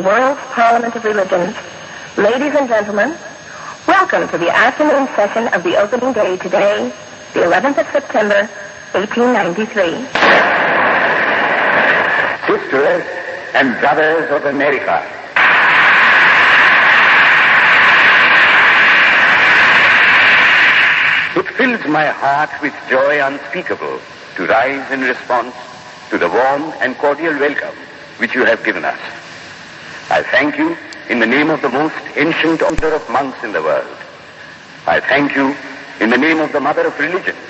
world's Parliament of Religions. Ladies and gentlemen, welcome to the afternoon session of the opening day today, the 11th of September, 1893. Sisters and brothers of America, it fills my heart with joy unspeakable to rise in response to the warm and cordial welcome which you have given us. I thank you in the name of the most ancient order of monks in the world. I thank you in the name of the mother of religions.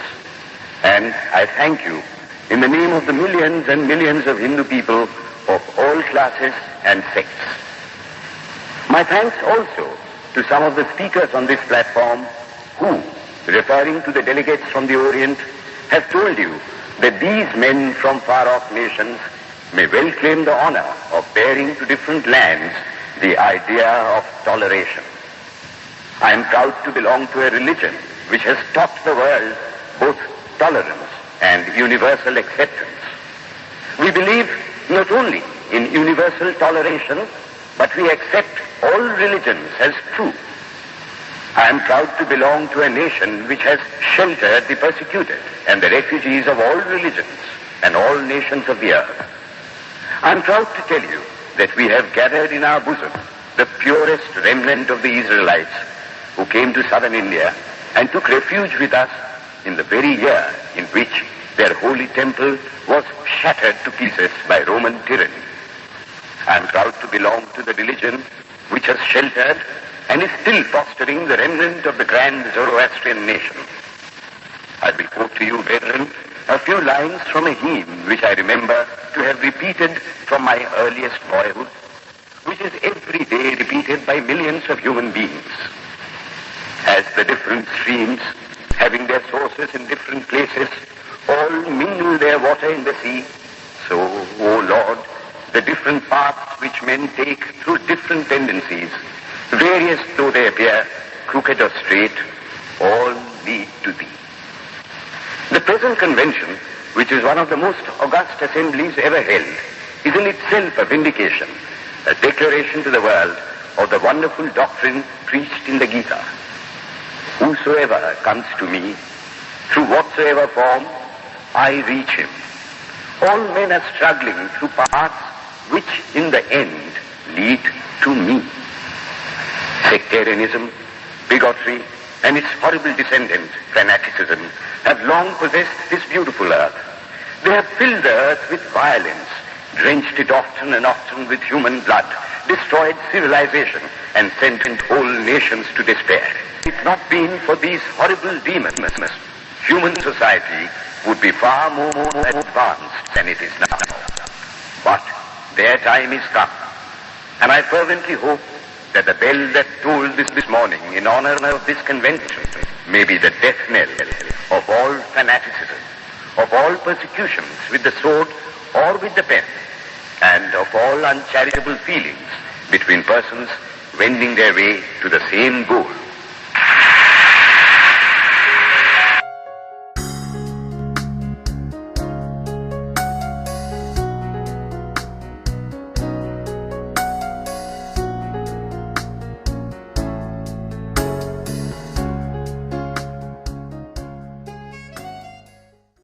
And I thank you in the name of the millions and millions of Hindu people of all classes and sects. My thanks also to some of the speakers on this platform who, referring to the delegates from the Orient, have told you that these men from far-off nations may well claim the honor of bearing to different lands the idea of toleration. I am proud to belong to a religion which has taught the world both tolerance and universal acceptance. We believe not only in universal toleration, but we accept all religions as true. I am proud to belong to a nation which has sheltered the persecuted and the refugees of all religions and all nations of the earth. I am proud to tell you that we have gathered in our bosom the purest remnant of the Israelites who came to southern India and took refuge with us in the very year in which their holy temple was shattered to pieces by Roman tyranny. I am proud to belong to the religion which has sheltered and is still fostering the remnant of the grand Zoroastrian nation. I will quote to you, brethren, a few lines from a hymn which I remember to have repeated from my earliest boyhood, which is every day repeated by millions of human beings. As the different streams, having their sources in different places, all mingle their water in the sea, so, O Lord, the different paths which men take through different tendencies, various though they appear, crooked or straight, all lead to thee. The present convention, which is one of the most august assemblies ever held, is in itself a vindication, a declaration to the world of the wonderful doctrine preached in the Gita. Whosoever comes to me, through whatsoever form, I reach him. All men are struggling through paths which in the end lead to me. Sectarianism, bigotry, and its horrible descendant, fanaticism, have long possessed this beautiful earth. They have filled the earth with violence, drenched it often and often with human blood, destroyed civilization, and sent whole nations to despair. If it had not been for these horrible demons, human society would be far more advanced than it is now. But their time is come, and I fervently hope that the bell that tolled this morning in honor of this convention may be the death knell of all fanaticism, of all persecutions with the sword or with the pen, and of all uncharitable feelings between persons wending their way to the same goal.